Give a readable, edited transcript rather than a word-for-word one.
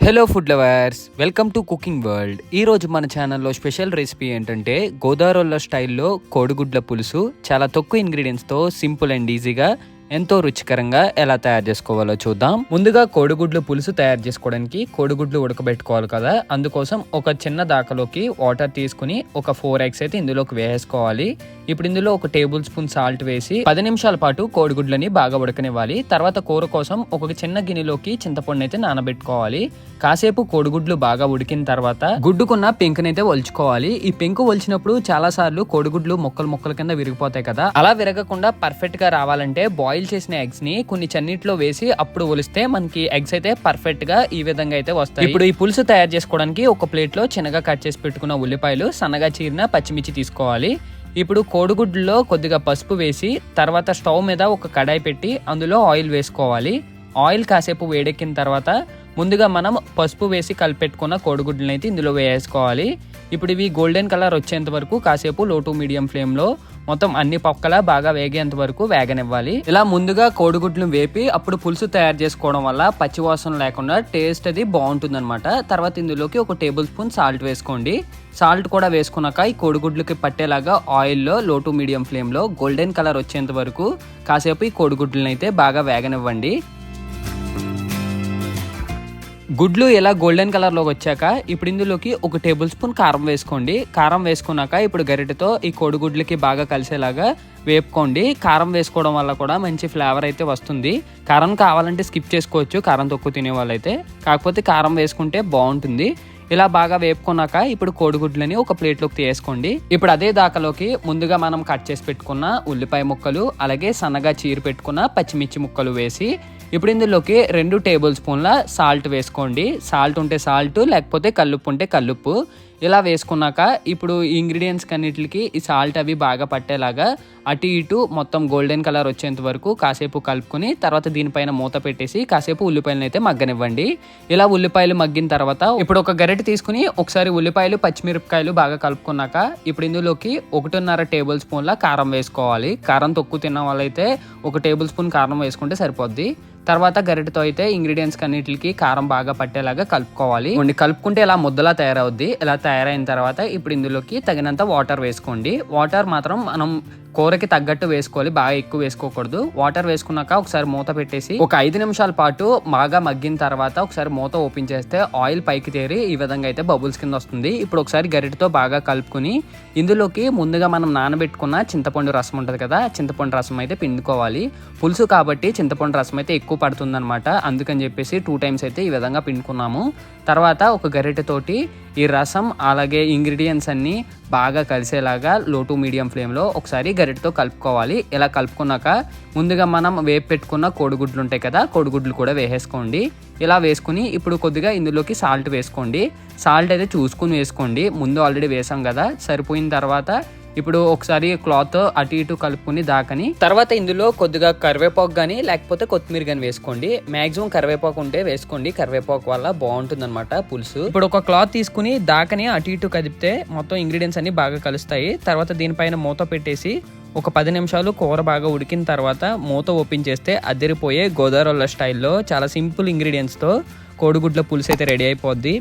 Hello food lovers, welcome to cooking world. ఈరోజు మన ఛానల్లో స్పెషల్ రెసిపీ ఏంటంటే గోదావరిలో స్టైల్లో కోడిగుడ్ల పులుసు. చాలా తక్కువ ఇంగ్రీడియంట్స్తో సింపుల్ అండ్ ఈజీగా ఎంతో రుచికరంగా ఎలా తయారు చేసుకోవాలో చూద్దాం. ముందుగా కోడిగుడ్లు పులుసు తయారు చేసుకోవడానికి కోడిగుడ్లు ఉడకబెట్టుకోవాలి కదా. అందుకోసం ఒక చిన్న దాకలోకి వాటర్ తీసుకుని ఒక 4 eggs అయితే ఇందులోకి వేసుకోవాలి. ఇప్పుడు ఇందులో ఒక టేబుల్ స్పూన్ సాల్ట్ వేసి 10 నిమిషాల పాటు కోడిగుడ్లని బాగా ఉడకనివ్వాలి. తర్వాత కూర కోసం ఒక చిన్న గిన్నెలోకి చింతపండు అయితే నానబెట్టుకోవాలి. కాసేపు కోడిగుడ్లు బాగా ఉడికిన తర్వాత గుడ్డుకున్న పెంకునైతే ఒలుచుకోవాలి. ఈ పెంకు ఒలిచినప్పుడు చాలా సార్లు కోడిగుడ్లు ముక్కల కింద విరిగిపోతాయి కదా. అలా విరగకుండా పర్ఫెక్ట్ గా రావాలంటే బాయిల్ చేసిన ఎగ్స్ ని కొన్ని చన్నీటిలో వేసి అప్పుడు ఒలిస్తే మనకి ఎగ్స్ అయితే పర్ఫెక్ట్ గా ఈ విధంగా అయితే వస్తాయి. ఇప్పుడు ఈ పులుసు తయారు చేసుకోవడానికి ఒక ప్లేట్ లో చిన్నగా కట్ చేసి పెట్టుకున్న ఉల్లిపాయలు, సన్నగా చీరిన పచ్చిమిర్చి తీసుకోవాలి. ఇప్పుడు కోడిగుడ్లలో కొద్దిగా పసుపు వేసి తర్వాత స్టవ్ మీద ఒక కడాయి పెట్టి అందులో ఆయిల్ వేసుకోవాలి. ఆయిల్ కాసేపు వేడెక్కిన తర్వాత ముందుగా మనం పసుపు వేసి కలిపెట్టుకున్న కోడిగుడ్లను అయితే ఇందులో వేసుకోవాలి. ఇప్పుడు ఇవి గోల్డెన్ కలర్ వచ్చేంత వరకు కాసేపు లో టు మీడియం ఫ్లేమ్ లో మొత్తం అన్ని పక్కల బాగా వేగేంత వరకు వేగనివ్వాలి. ఇలా ముందుగా కోడిగుడ్లను వేపి అప్పుడు పులుసు తయారు చేసుకోవడం వల్ల పచ్చివాసన లేకుండా టేస్ట్ అది బాగుంటుంది అనమాట. తర్వాత ఇందులోకి ఒక టేబుల్ స్పూన్ సాల్ట్ వేసుకోండి. సాల్ట్ కూడా వేసుకున్నాక ఈ కోడిగుడ్లకి పట్టేలాగా ఆయిల్లో లో టు మీడియం ఫ్లేమ్ లో గోల్డెన్ కలర్ వచ్చేంత వరకు కాసేపు ఈ కోడిగుడ్లను అయితే బాగా వేగనివ్వండి. గుడ్లు ఇలా గోల్డెన్ కలర్లోకి వచ్చాక ఇప్పుడు ఇందులోకి ఒక టేబుల్ స్పూన్ కారం వేసుకోండి. కారం వేసుకున్నాక ఇప్పుడు గరిటెతో ఈ కోడిగుడ్లకి బాగా కలిసేలాగా వేపుకోండి. కారం వేసుకోవడం వల్ల కూడా మంచి ఫ్లేవర్ అయితే వస్తుంది. కారం కావాలంటే స్కిప్ చేసుకోవచ్చు, కారం తక్కువ తినే వాళ్ళైతే. కాకపోతే కారం వేసుకుంటే బాగుంటుంది. ఇలా బాగా వేపుకున్నాక ఇప్పుడు కోడిగుడ్లని ఒక ప్లేట్లోకి తీసుకోండి. ఇప్పుడు అదే దాకలోకి ముందుగా మనం కట్ చేసి పెట్టుకున్న ఉల్లిపాయ ముక్కలు, అలాగే సన్నగా చీరి పెట్టుకున్న పచ్చిమిర్చి ముక్కలు వేసి ఇప్పుడు ఇందులోకి 2 టేబుల్ స్పూన్ల సాల్ట్ వేసుకోండి. సాల్ట్ ఉంటే సాల్ట్, లేకపోతే కల్లుప్పు ఉంటే కల్లుప్పు. ఇలా వేసుకున్నాక ఇప్పుడు ఈ ఇంగ్రీడియంట్స్ అన్నిటికి ఈ సాల్ట్ అవి బాగా పట్టేలాగా అటు ఇటు మొత్తం గోల్డెన్ కలర్ వచ్చేంత వరకు కాసేపు కలుపుకొని తర్వాత దీనిపైన మూత పెట్టేసి కాసేపు ఉల్లిపాయలను అయితే మగ్గనివ్వండి. ఇలా ఉల్లిపాయలు మగ్గిన తర్వాత ఇప్పుడు ఒక గరిటె తీసుకుని ఒకసారి ఉల్లిపాయలు, పచ్చిమిరపకాయలు బాగా కలుపుకున్నాక ఇప్పుడు ఇందులోకి 1.5 టేబుల్ స్పూన్ల కారం వేసుకోవాలి. కారం తక్కువ తిన్న వాళ్ళైతే 1 టేబుల్ స్పూన్ కారం వేసుకుంటే సరిపోద్ది. తర్వాత గరిటెతో అయితే ఇంగ్రీడియంట్స్ అన్నిటికి కారం బాగా పట్టేలాగా కలుపుకోవాలి. కలుపుకుంటే ఇలా ముద్దలా తయారవుద్ది. ఇలా తయారైన తర్వాత ఇప్పుడు ఇందులోకి తగినంత వాటర్ వేసుకోండి. వాటర్ మాత్రం మనం కూరకి తగ్గట్టు వేసుకోవాలి, బాగా ఎక్కువ వేసుకోకూడదు. వాటర్ వేసుకున్నాక ఒకసారి మూత పెట్టేసి ఒక 5 నిమిషాల పాటు బాగా మగ్గిన తర్వాత ఒకసారి మూత ఓపెన్ చేస్తే ఆయిల్ పైకి తేరి ఈ విధంగా అయితే బబుల్స్ కింద వస్తుంది. ఇప్పుడు ఒకసారి గరిటెతో బాగా కలుపుకుని ఇందులోకి ముందుగా మనం నానబెట్టుకున్న చింతపండు రసం ఉంటుంది కదా, చింతపండు రసం అయితే పిండుకోవాలి. పులుసు కాబట్టి చింతపండు రసం అయితే ఎక్కువ పడుతుంది అనమాట. అందుకని చెప్పేసి 2 times అయితే ఈ విధంగా పిండుకున్నాము. తర్వాత ఒక గరిటెతోటి ఈ రసం అలాగే ఇంగ్రీడియంట్స్ అన్ని బాగా కలిసేలాగా లో టు మీడియం ఫ్లేమ్లో ఒకసారి గరిటెతో కలుపుకోవాలి. ఇలా కలుపుకున్నాక ముందుగా మనం వేపు పెట్టుకున్న కోడిగుడ్లు ఉంటాయి కదా, కోడిగుడ్లు కూడా వేసేసుకోండి. ఇలా వేసుకుని ఇప్పుడు కొద్దిగా ఇందులోకి సాల్ట్ వేసుకోండి. సాల్ట్ అయితే చూసుకుని వేసుకోండి, ముందు ఆల్రెడీ వేసాం కదా. సరిపోయిన తర్వాత ఇప్పుడు ఒకసారి క్లాత్ అటు ఇటు కలుపుకుని దాకని తర్వాత ఇందులో కొద్దిగా కరివేపాకు కానీ లేకపోతే కొత్తిమీర కానీ వేసుకోండి. మాక్సిమం కరివేపాకు ఉంటే వేసుకోండి, కరివేపాకు వల్ల బాగుంటుంది అనమాట పులుసు. ఇప్పుడు ఒక క్లాత్ తీసుకుని దాకని అటు ఇటు కదిపితే మొత్తం ఇంగ్రీడియంట్స్ అన్ని బాగా కలుస్తాయి. తర్వాత దీనిపైన మూత పెట్టేసి ఒక 10 నిమిషాలు కూర బాగా ఉడికిన తర్వాత మూత ఓపెన్ చేస్తే అదిరిపోయే గోదావరిలో స్టైల్లో చాలా సింపుల్ ఇంగ్రీడియంట్స్తో కోడిగుడ్ల పులుసు అయితే రెడీ అయిపోద్ది.